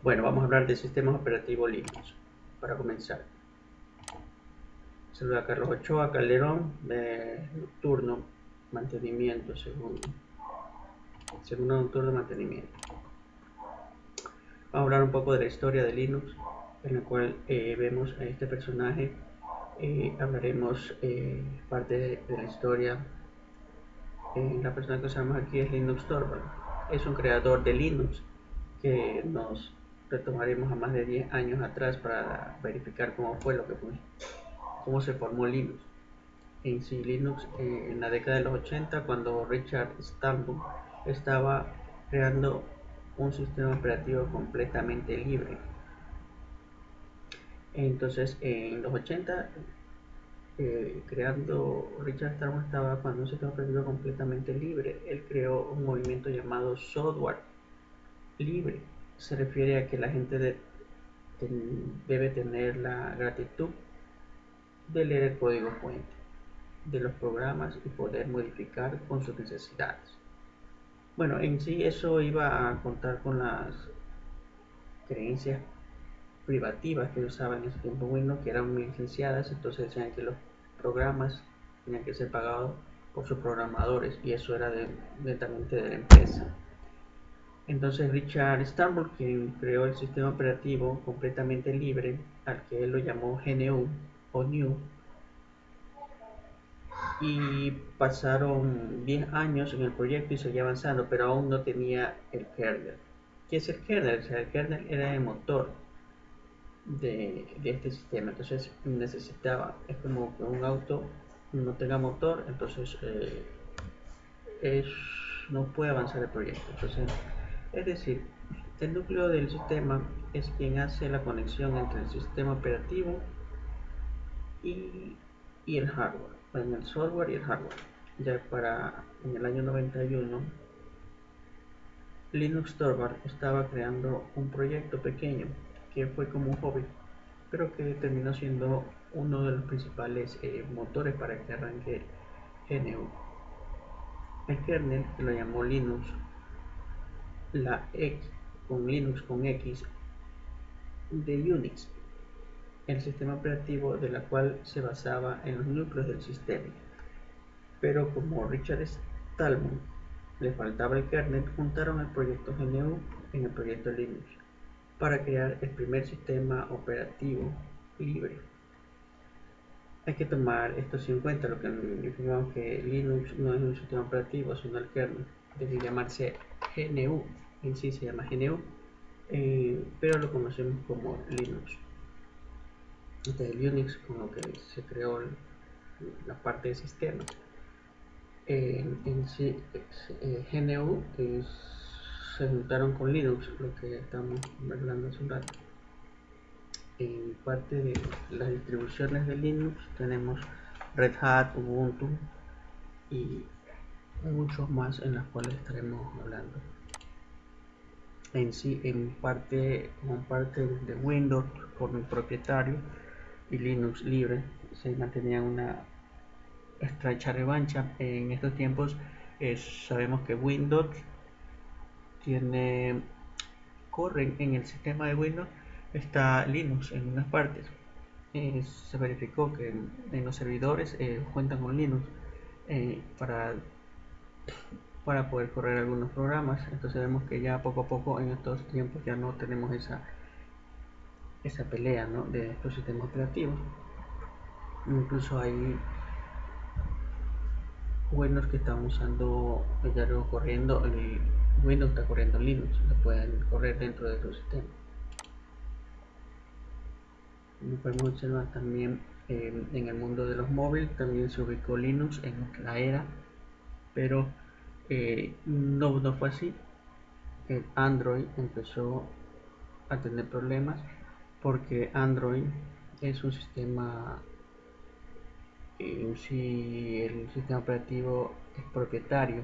Bueno, vamos a hablar de sistemas operativos Linux. Para comenzar, saluda a Carlos Ochoa Calderón, de Nocturno, mantenimiento, segundo Nocturno, mantenimiento. Vamos a hablar un poco de la historia de Linux, en la cual vemos a este personaje. Hablaremos parte de la historia. La persona que usamos aquí es Linux Torvald. Es un creador de Linux que nos retomaremos a más de 10 años atrás para verificar cómo fue lo que fue, cómo se formó Linux. En sí, Linux en la década de los 80, cuando Richard Stallman estaba creando un sistema operativo completamente libre. Entonces, en los 80, creando Richard Stallman estaba cuando un sistema operativo completamente libre. Él creó un movimiento llamado software libre. Se refiere a que la gente debe tener la gratitud de leer el código fuente de los programas y poder modificar con sus necesidades. Bueno, en sí eso iba a contar con las creencias privativas que usaba en ese tiempo Windows, que eran muy licenciadas, entonces decían que los programas tenían que ser pagados por sus programadores y eso era netamente de la empresa. Entonces Richard Stallman, quien creó el sistema operativo completamente libre, al que él lo llamó GNU o GNU, y pasaron 10 años en el proyecto y seguía avanzando, pero aún no tenía el kernel. ¿Qué es el kernel? O sea, el kernel era el motor de este sistema, entonces necesitaba, es como que un auto no tenga motor, entonces es, no puede avanzar el proyecto. Entonces, es decir, el núcleo del sistema es quien hace la conexión entre el sistema operativo y, y el hardware, en el software y el hardware. Ya para en el año 91, Linux Torvald estaba creando un proyecto pequeño que fue como un hobby, pero que terminó siendo uno de los principales motores para que arranque GNU. El kernel, que lo llamó Linux, la X con Linux con X de Unix, el sistema operativo de la cual se basaba en los núcleos del sistema. Pero como Richard Stallman le faltaba el kernel, juntaron el proyecto GNU en el proyecto Linux para crear el primer sistema operativo libre. Hay que tomar esto en cuenta, lo que informamos que Linux no es un sistema operativo, sino el kernel. Debe llamarse GNU, en sí se llama GNU, pero lo conocemos como Linux. Este es el Unix con lo que se creó la parte del sistema. En sí, GNU se juntaron con Linux, lo que estamos hablando hace un rato. En parte de las distribuciones de Linux tenemos Red Hat, Ubuntu y muchos más en las cuales estaremos hablando. En sí, como parte de Windows por mi propietario y Linux libre, se mantenía una estrecha revancha. En estos tiempos sabemos que Windows tiene corren en el sistema de Windows está Linux en unas partes. Se verificó que en los servidores cuentan con Linux para poder correr algunos programas. Entonces vemos que ya poco a poco en estos tiempos ya no tenemos esa pelea, ¿no?, de estos sistemas operativos. Incluso hay Windows que están usando ya luego corriendo el Windows está corriendo Linux, lo pueden correr dentro de su sistema. Como podemos observar también en el mundo de los móviles también se ubicó Linux en otra era, pero no fue así. Android empezó a tener problemas porque Android es un sistema, si el sistema operativo es propietario,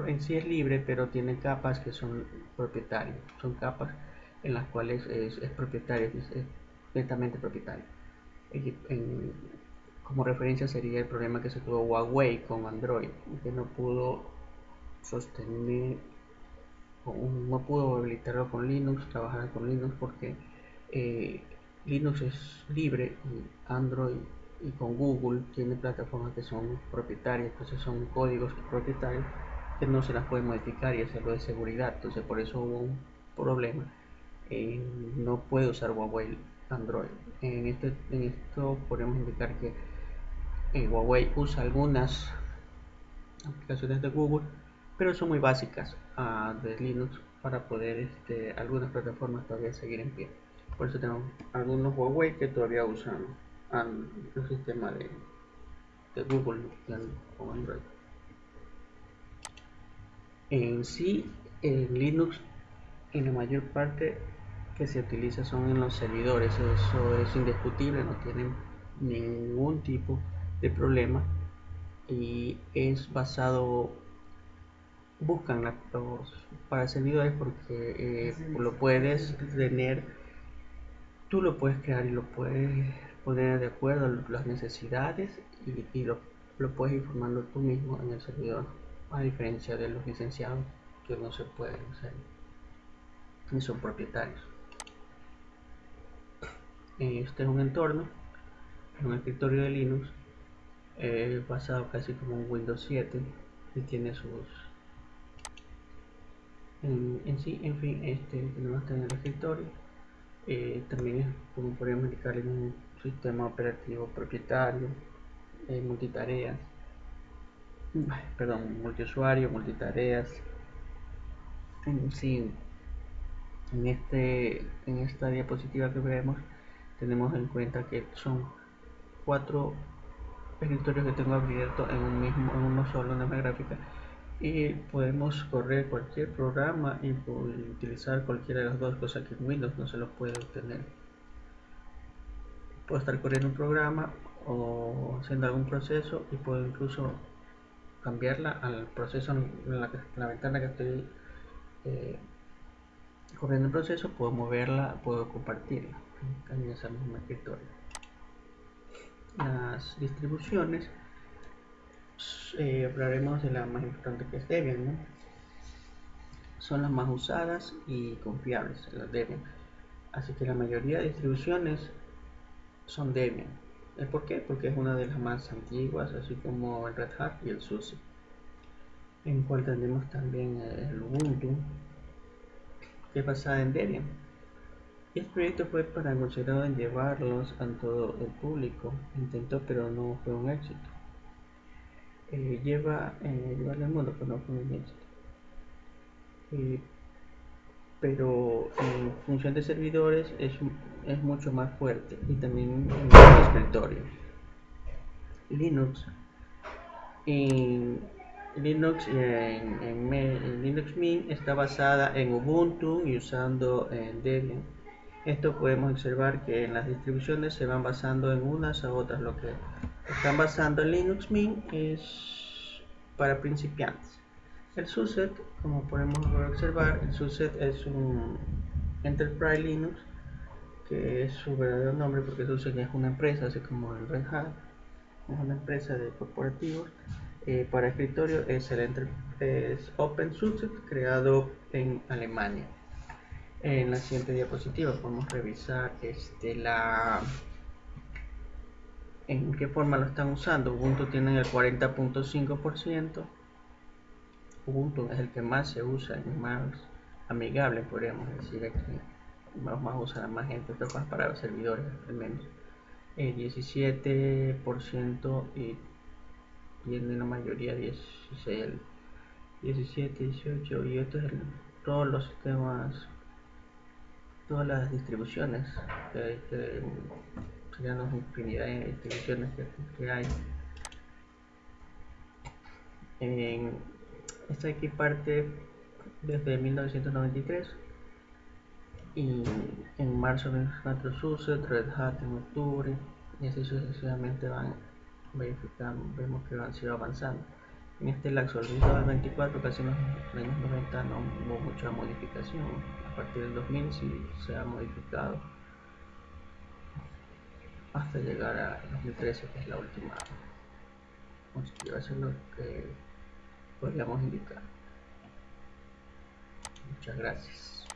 en sí es libre, pero tiene capas que son propietarias, son capas en las cuales es propietario, es netamente propietario. Como referencia sería el problema que se tuvo Huawei con Android, que no pudo sostener no puedo habilitarlo con Linux, trabajar con Linux porque eh, Linux es libre y Android y con Google tiene plataformas que son propietarias, entonces son códigos propietarios que no se las puede modificar y hacerlo de seguridad, entonces por eso hubo un problema. No puede usar Huawei Android. En esto podemos indicar que Huawei usa algunas aplicaciones de Google, pero son muy básicas de Linux para poder algunas plataformas todavía seguir en pie. Por eso tenemos algunos Huawei que todavía usan el sistema de Google con Android. En sí, en Linux, en la mayor parte que se utiliza son en los servidores, eso es indiscutible, no tienen ningún tipo de problema y es basado, buscan para servidores porque lo puedes tener, tú lo puedes crear y lo puedes poner de acuerdo a las necesidades y lo puedes ir formando tú mismo en el servidor, a diferencia de los licenciados que no se pueden hacer ni son propietarios. Este es un entorno, es un escritorio de Linux basado casi como un Windows 7 y tiene sus en sí, en fin, tenemos que tener el escritorio. También es como podríamos indicar en un sistema operativo propietario, multitareas, perdón, multiusuario, multitareas. En sí, en esta diapositiva que vemos, tenemos en cuenta que son 4 escritorios que tengo abierto en uno solo, en una gráfica, y podemos correr cualquier programa y utilizar cualquiera de las dos cosas que en Windows no se los puede obtener. Puedo estar corriendo un programa o haciendo algún proceso y puedo incluso cambiarla al proceso en la ventana que estoy eh, corriendo el proceso, puedo moverla, puedo compartirla en esa misma escritorio. Las distribuciones, hablaremos de la más importante, que es Debian, ¿no? Son las más usadas y confiables, las Debian. Así que la mayoría de distribuciones son Debian. ¿Por qué? Porque es una de las más antiguas, así como el Red Hat y el SUSE. En cual tenemos también el Ubuntu, que es basada en Debian. Este proyecto fue para considerado en llevarlos a todo el público. Intentó, pero no fue un éxito. Llevarlo al mundo, pero no fue un éxito. Pero en función de servidores es mucho más fuerte y también en el escritorio. Linux en Linux Mint está basada en Ubuntu y usando Debian. Esto podemos observar que en las distribuciones se van basando en unas a otras. Lo que están basando en Linux Mint es para principiantes. El SUSE, como podemos observar, el SUSE es un Enterprise Linux, que es su verdadero nombre porque SUSE es una empresa, así como el Red Hat, es una empresa de corporativos. Para escritorio es OpenSUSE, creado en Alemania. En la siguiente diapositiva podemos revisar en qué forma lo están usando. Ubuntu tiene el 40.5%. Ubuntu es el que más se usa, el más amigable, podríamos decir aquí. Más usa la más gente, esto para los servidores al menos. 17% y tiene la mayoría 16, 17, 18 y esto es todos los sistemas, todas las distribuciones que serían una infinidad de distribuciones que hay. Esta aquí parte desde 1993 y en marzo vemos SUSE, Red Hat en octubre y así sucesivamente van verificando, vemos que han sido avanzando. En este lapso del 24, casi en los años 90 no hubo mucha modificación, a partir del 2000 sí se ha modificado hasta llegar a 2013, que es la última modificación, lo que podríamos indicar. Muchas gracias.